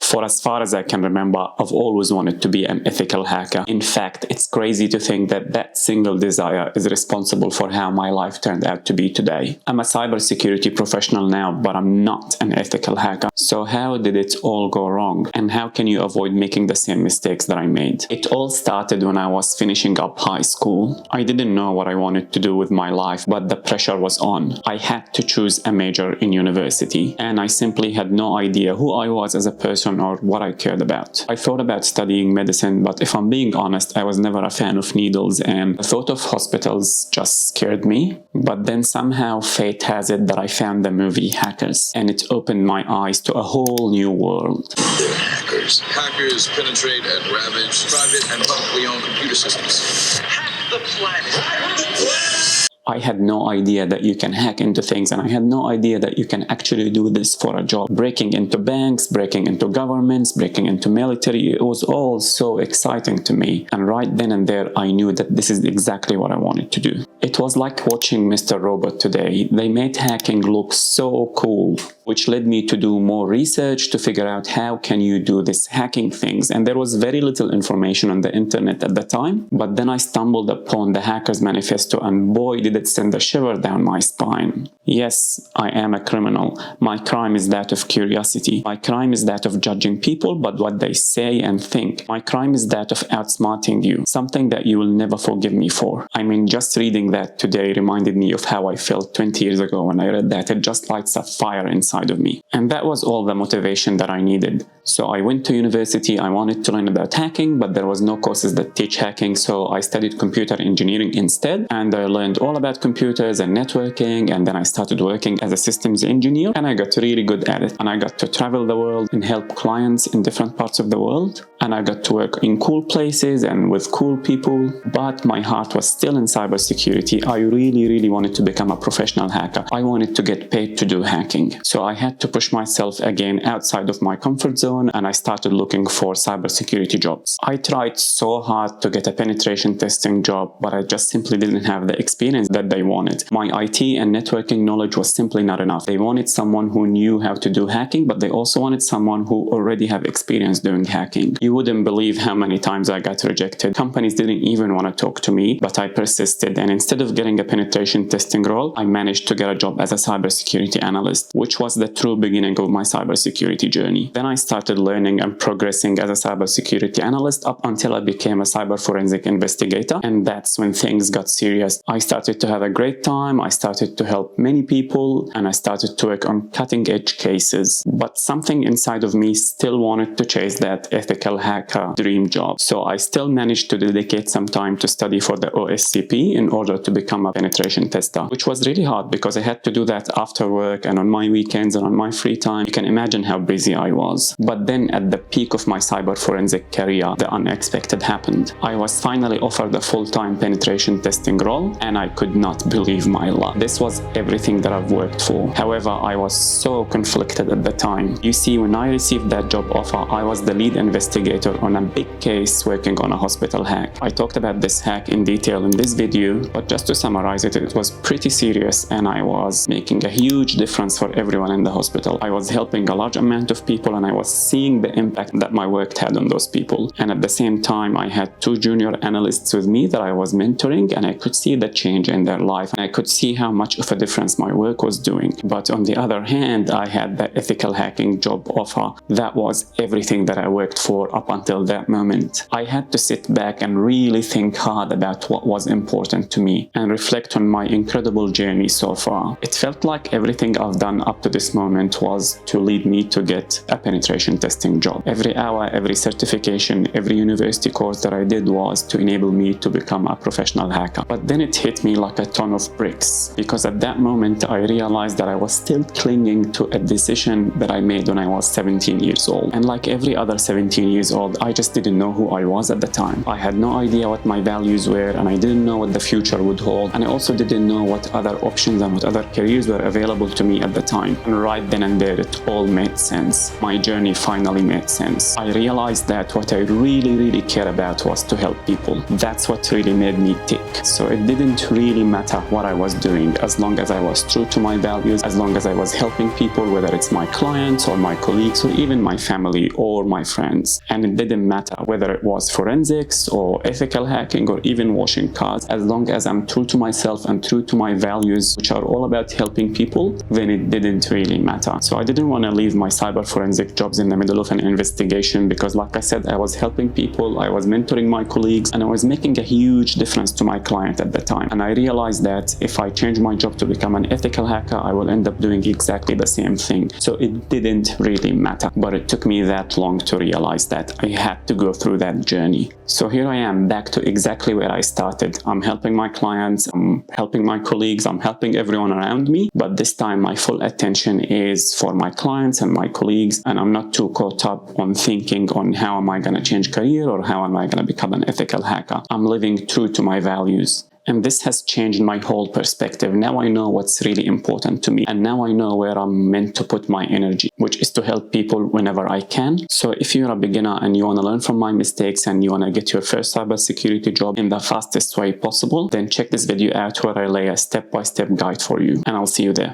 For as far as I can remember, I've always wanted to be an ethical hacker. In fact, it's crazy to think that that single desire is responsible for how my life turned out to be today. I'm a cybersecurity professional now, but I'm not an ethical hacker. So how did it all go wrong? And how can you avoid making the same mistakes that I made? It all started when I was finishing up high school. I didn't know what I wanted to do with my life, but the pressure was on. I had to choose a major in university, and I simply had no idea who I was as a person or what I cared about. I thought about studying medicine, but if I'm being honest, I was never a fan of needles, and the thought of hospitals just scared me. But then somehow fate has it that I found the movie Hackers, and it opened my eyes to a whole new world. They're hackers. Hackers penetrate and ravage private and publicly owned computer systems. Hack the planet. I had no idea that you can hack into things, and I had no idea that you can actually do this for a job. Breaking into banks, breaking into governments, breaking into military, it was all so exciting to me. And right then and there, I knew that this is exactly what I wanted to do. It was like watching Mr. Robot today. They made hacking look so cool, which led me to do more research to figure out how can you do this hacking things. And there was very little information on the internet at the time, but then I stumbled upon the Hackers Manifesto, and boy did it send a shiver down my spine. Yes, I am a criminal. My crime is that of curiosity. My crime is that of judging people by what they say and think. My crime is that of outsmarting you, something that you will never forgive me for. I mean, just reading that today reminded me of how I felt 20 years ago when I read that. It just lights a fire inside of me. And that was all the motivation that I needed. So I went to university. I wanted to learn about hacking, but there was no courses that teach hacking, so I studied computer engineering instead, and I learned all about computers and networking, and then I started working as a systems engineer, and I got really good at it, and I got to travel the world and help clients in different parts of the world, and I got to work in cool places and with cool people, but my heart was still in cybersecurity. I really wanted to become a professional hacker. I wanted to get paid to do hacking, so I had to push myself again outside of my comfort zone, and I started looking for cybersecurity jobs. I tried so hard to get a penetration testing job, but I just simply didn't have the experience that they wanted. My IT and networking knowledge was simply not enough. They wanted someone who knew how to do hacking, but they also wanted someone who already have experience doing hacking. You wouldn't believe how many times I got rejected. Companies didn't even want to talk to me, but I persisted, and instead of getting a penetration testing role, I managed to get a job as a cybersecurity analyst, which was the true beginning of my cybersecurity journey. Then I started learning and progressing as a cybersecurity analyst up until I became a cyber forensic investigator, and that's when things got serious. I started to have a great time. I started to help many people, and I started to work on cutting edge cases, but something inside of me still wanted to chase that ethical hacker dream job. So I still managed to dedicate some time to study for the OSCP in order to become a penetration tester, which was really hard because I had to do that after work and on my weekends and on my free time. You can imagine how busy I was. But then at the peak of my cyber forensic career, the unexpected happened. I was finally offered a full-time penetration testing role, and I could not believe my luck. This was everything that I've worked for. However, I was so conflicted at the time. You see, when I received that job offer, I was the lead investigator on a big case working on a hospital hack. I talked about this hack in detail in this video, but just to summarize it, it was pretty serious, and I was making a huge difference for everyone in the hospital. I was helping a large amount of people, and I was seeing the impact that my work had on those people. And at the same time, I had 2 junior analysts with me that I was mentoring, and I could see the change in their life, and I could see how much of a difference my work was doing. But on the other hand, I had the ethical hacking job offer. That was everything that I worked for up until that moment. I had to sit back and really think hard about what was important to me and reflect on my incredible journey so far. It felt like everything I've done up to this moment was to lead me to get a penetration testing job. Every hour, every certification, every university course that I did was to enable me to become a professional hacker. But then it hit me like a ton of bricks, because at that moment I realized that I was still clinging to a decision that I made when I was 17 years old. And like every other 17 years old, I just didn't know who I was at the time. I had no idea what my values were, and I didn't know what the future would hold, and I also didn't know what other options and what other careers were available to me at the time. And right then and there, it all made sense. My journey finally made sense. I realized that what I really care about was to help people. That's what really made me tick. So it didn't really really matter what I was doing, as long as I was true to my values, as long as I was helping people, whether it's my clients or my colleagues or even my family or my friends. And it didn't matter whether it was forensics or ethical hacking or even washing cars. As long as I'm true to myself and true to my values, which are all about helping people, then it didn't really matter. So I didn't want to leave my cyber forensic jobs in the middle of an investigation because, like I said, I was helping people, I was mentoring my colleagues, and I was making a huge difference to my client at the time. And I realized that if I change my job to become an ethical hacker, I will end up doing exactly the same thing. So it didn't really matter, but it took me that long to realize that I had to go through that journey. So here I am, back to exactly where I started. I'm helping my clients, I'm helping my colleagues, I'm helping everyone around me, but this time my full attention is for my clients and my colleagues, and I'm not too caught up on thinking on how am I going to change career or how am I going to become an ethical hacker. I'm living true to my values. And this has changed my whole perspective. Now I know what's really important to me. And now I know where I'm meant to put my energy, which is to help people whenever I can. So if you're a beginner and you want to learn from my mistakes and you want to get your first cybersecurity job in the fastest way possible, then check this video out where I lay a step-by-step guide for you. And I'll see you there.